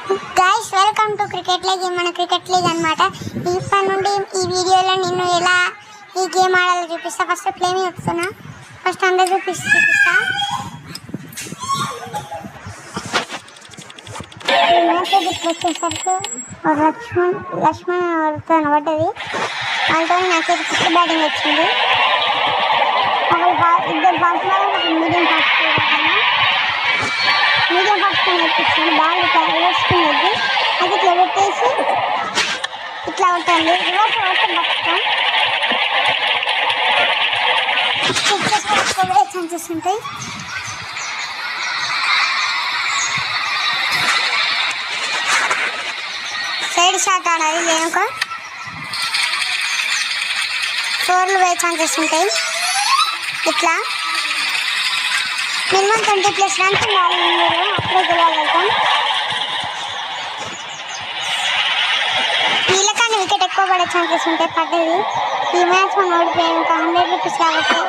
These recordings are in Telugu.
Guys welcome to cricket league मन क्रिकेट लीग अन्नमाट इप्पటి నుండి ఈ వీడియోలో నిన్ను ఎలా ఈ గేమ్ ఆడాలో చూపిస్తా ఫస్ట్ ప్లేని చెప్తున్నా ఫస్ట్ అందరూ చూపిస్తా मैच వచ్చేసరికి లక్ష్మణ్ తన పడ్డది వాళ్ళతో నాకు ఫస్ట్ బ్యాటింగ్ వచ్చింది ఇద్దరు బాల్స్మెన్ మీడియం ఫాస్ట్ నేర్పించాను బాల్ ఇట్లా వేసుకునేది అది ఇట్లా పెట్టేసి ఇట్లా ఉంటుంది రివర్స్ పట్టుకోవే ఛాన్సెస్ ఉంటాయి సైడ్ షాట్ ఆడాలి లేనుక ఫోర్లు వేసే ఛాన్సెస్ ఉంటాయి ఇట్లా మినిమం 20+ రన్స్ ఉండాలి అప్పుడే గెలవగలుగుతాం వీళ్ళకన్నా వికెట్ ఎక్కువ పడే ఛాన్సెస్ ఉంటాయి పడ్డది ఈ మ్యాచ్ మనం ఓడిపోయాం ఇంకా 100 రూపీస్ కాబట్టి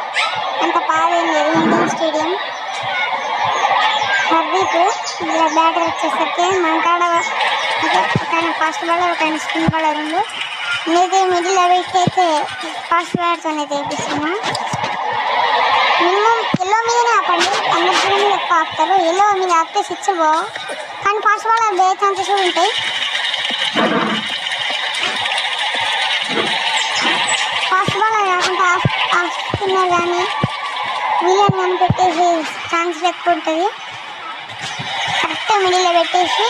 అంత పాదేం లేదు ఇండియన్ స్టేడియం హర్దీప్ ఇలా బ్యాటర్ వచ్చేసరికి మన కాడ ఒక ఫాస్ట్ బౌలర్ ఒక స్పిన్ బౌలర్ ఉంది నేనైతే మిడిల్ అవైతే అయితే ఫాస్ట్ బ్యాట్స్ అనేది వేపిస్తున్నా మినిమం ఎల్లో మీదనే ఆపండి అందరి మీద ఎక్కువ ఆపుతారు ఎల్లో మీద ఆపితే 6 బావు కానీ ఫాస్ట్ బౌలర్ వేరే ఛాన్సెస్ కూడా ఉంటాయి ఫాస్ట్ బౌలర్ కాకుండా ఆఫ్ స్పిన్నర్ కానీ వీళ్ళని కానీ పెట్టేసి ఛాన్స్ ఎక్కువ ఉంటుంది కరెక్ట్ మిడిల్లో పెట్టేసి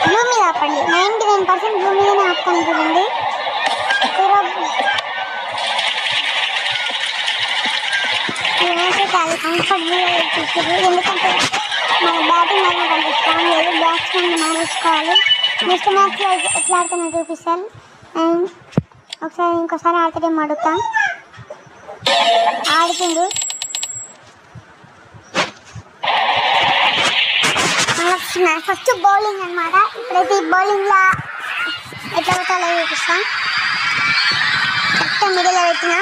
బ్లూ మీద ఆపండి 99% బ్లూ మీదనే ఆపుతాను చూడండి చాలా కంఫర్టబుల్గా చూసారు ఎందుకంటే మన బ్యాటింగ్ అనేది కొంత స్ట్రాంగ్ లేదు బ్యాట్స్మెన్ మానేసుకోవాలి నెక్స్ట్ మ్యాచ్లో ఎట్లా ఆడుతున్నా చూపిస్తాను అండ్ ఒకసారి ఇంకోసారి ఆడతాడేమో అడుగుతా ఆడుతుండు ఫస్ట్ బౌలింగ్ అనమాట ఇప్పుడైతే ఈ బౌలింగ్లో ఎట్లా కొట్టాలో చూపిస్తాను కరెక్ట్ మిడిల్లో పెట్టిన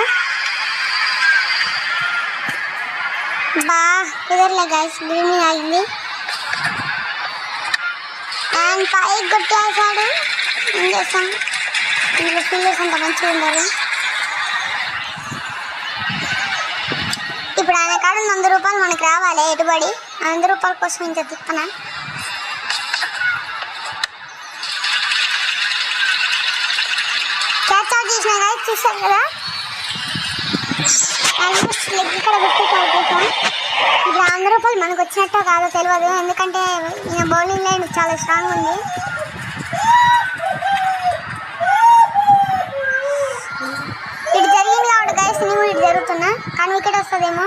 బా కుదరలే గైస్ గ్రీన్ ఆగింది అండ్ పైకి కొట్టేసాడు ఏం చేస్తాం ఇంట్లో ఫీల్డర్స్ అంత మంచిగా ఉండరు ఇప్పుడు ఆయన కాడ 100 రూపాయలు మనకు రావాలి ఎటుబడి 100 రూపాయల కోసం ఇంకా తిప్పనా క్యాచ్ అవుట్ చేసిన గైస్ చూసారు కదా ఆల్మోస్ట్ లెగ్ ఇక్కడ పెట్టేసాం ఇట్లా 100 రూపాయలు మనకు వచ్చినట్టో కాదో తెలియదు ఎందుకంటే ఈయన బౌలింగ్ లైన్ చాలా స్ట్రాంగ్ ఉంది ఇటు జరిగింది కాబట్టి గైస్ నేను ఇటు జరుగుతున్నా కానీ వికెట్ వస్తుందేమో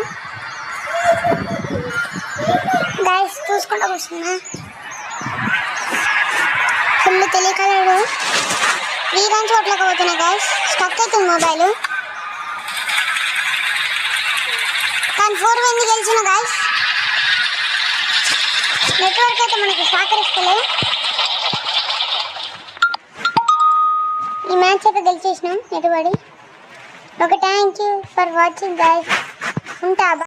గైస్ చూసుకుంటూ కూర్చున్నా ఫుల్ తెలియకలేడు 3 రన్స్ కొట్టలేకపోతున్నా గైస్ స్టక్ అవుతుంది మొబైల్ కానీ 4 విన్ గెలిచిన గైస్ నెట్వర్క్ అయితే మనకి సహకరిస్తలే ఈ మ్యాచ్ అయితే గెలిచేసినాం ఎటుబడి okay thank you for watching guys ఉంటా.